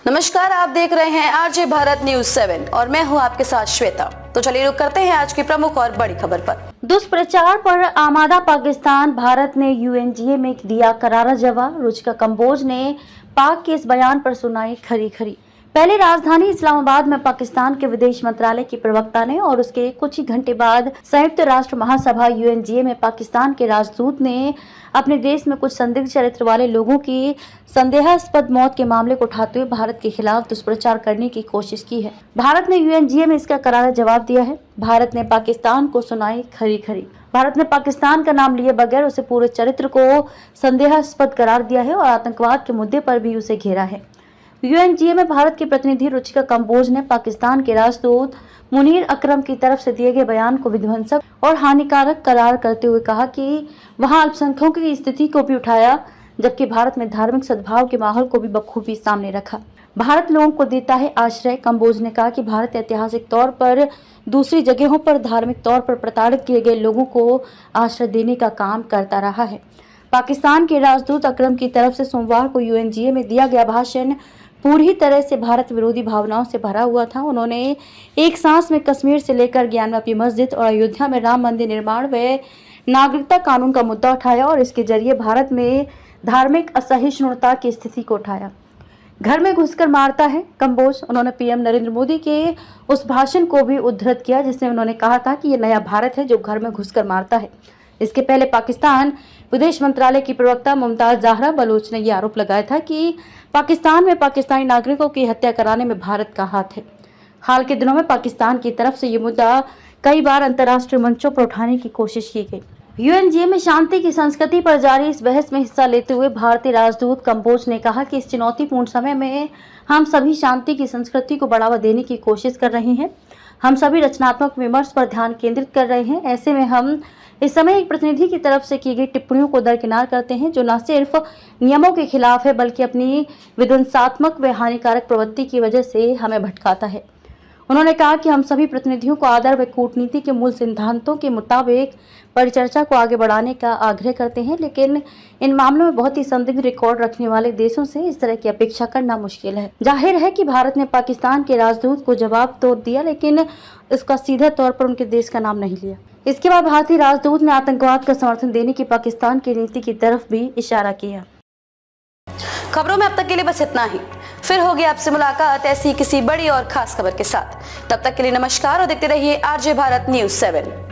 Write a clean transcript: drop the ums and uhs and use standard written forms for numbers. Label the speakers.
Speaker 1: नमस्कार, आप देख रहे हैं आरजे भारत न्यूज 7 और मैं हूं आपके साथ श्वेता। तो चलिए रुक करते हैं आज की प्रमुख और बड़ी खबर पर।
Speaker 2: दुष्प्रचार पर आमादा पाकिस्तान, भारत ने यूएनजीए में दिया करारा जवाब। रुचिका कंबोज ने पाक के इस बयान पर सुनाई खरी खरी। पहले राजधानी इस्लामाबाद में पाकिस्तान के विदेश मंत्रालय की प्रवक्ता ने और उसके कुछ ही घंटे बाद संयुक्त राष्ट्र महासभा यूएनजीए में पाकिस्तान के राजदूत ने अपने देश में कुछ संदिग्ध चरित्र वाले लोगों की संदेहास्पद मौत के मामले को उठाते हुए भारत के खिलाफ दुष्प्रचार करने की कोशिश की है। भारत ने यूएनजीए में इसका करारा जवाब दिया है। भारत ने पाकिस्तान को सुनाई खरी खरी। भारत ने पाकिस्तान का नाम लिए बगैर उसे पूरे चरित्र को संदेहास्पद करार दिया है और आतंकवाद के मुद्दे पर भी उसे घेरा है। यूएनजीए में भारत की प्रतिनिधि रुचिका कंबोज ने पाकिस्तान के राजदूत मुनीर अकरम की तरफ से दिए गए बयान को विध्वंसक और हानिकारक करार करते हुए कहा कि वहां अल्पसंख्यकों की स्थिति को भी उठाया, जबकि भारत में धार्मिक सद्भाव के माहौल को भी बखूबी सामने रखा। भारत लोगों को देता है आश्रय। कंबोज ने कहा कि भारत ऐतिहासिक तौर पर दूसरी जगहों पर धार्मिक तौर पर प्रताड़ित किए गए लोगों को आश्रय देने का काम करता रहा है। पाकिस्तान के राजदूत अकरम की तरफ से सोमवार को यूएनजीए में दिया गया भाषण पूरी तरह से भारत विरोधी भावनाओं से भरा हुआ था। उन्होंने एक सांस में कश्मीर से लेकर ज्ञानवापी मस्जिद और अयोध्या में राम मंदिर निर्माण व नागरिकता कानून का मुद्दा उठाया और इसके जरिए भारत में धार्मिक असहिष्णुता की स्थिति को उठाया। घर में घुसकर मारता है कंबोज। उन्होंने पीएम नरेंद्र मोदी के उस भाषण को भी उद्धृत किया जिसमें उन्होंने कहा था कि ये नया भारत है जो घर में घुसकर मारता है। इसके पहले पाकिस्तान विदेश मंत्रालय की प्रवक्ता मुमताज ज़हरा बलोच ने यह आरोप लगाया था कि पाकिस्तान में पाकिस्तानी नागरिकों की हत्या कराने में भारत का हाथ है। हाल के दिनों में पाकिस्तान की तरफ से ये मुद्दा कई बार अंतर्राष्ट्रीय मंचों पर उठाने की कोशिश की गई। यूएनजीए में शांति की संस्कृति पर जारी इस बहस में हिस्सा लेते हुए भारतीय राजदूत कंबोज ने कहा कि इस चुनौतीपूर्ण समय में हम सभी शांति की संस्कृति को बढ़ावा देने की कोशिश कर रहे हैं। हम सभी रचनात्मक विमर्श पर ध्यान केंद्रित कर रहे हैं। ऐसे में हम इस समय एक प्रतिनिधि की तरफ से की गई टिप्पणियों को दरकिनार करते हैं जो न सिर्फ नियमों के खिलाफ है बल्कि अपनी विध्वंसात्मक व हानिकारक प्रवृत्ति की वजह से हमें भटकाता है। उन्होंने कहा कि हम सभी प्रतिनिधियों को आदर व कूटनीति के मूल सिद्धांतों के मुताबिक परिचर्चा को आगे बढ़ाने का आग्रह करते हैं, लेकिन इन मामलों में बहुत ही संदिग्ध रिकॉर्ड रखने वाले देशों से इस तरह की अपेक्षा करना मुश्किल है। जाहिर है कि भारत ने पाकिस्तान के राजदूत को जवाब तो दिया, लेकिन इसका सीधा तौर पर उनके देश का नाम नहीं लिया। इसके बाद भारतीय राजदूत ने आतंकवाद का समर्थन देने की पाकिस्तान की नीति की तरफ भी इशारा किया।
Speaker 1: खबरों में अब तक के लिए बस इतना ही। फिर होगी आपसे मुलाकात ऐसी किसी बड़ी और खास खबर के साथ। तब तक के लिए नमस्कार और देखते रहिए आरजे भारत न्यूज 7।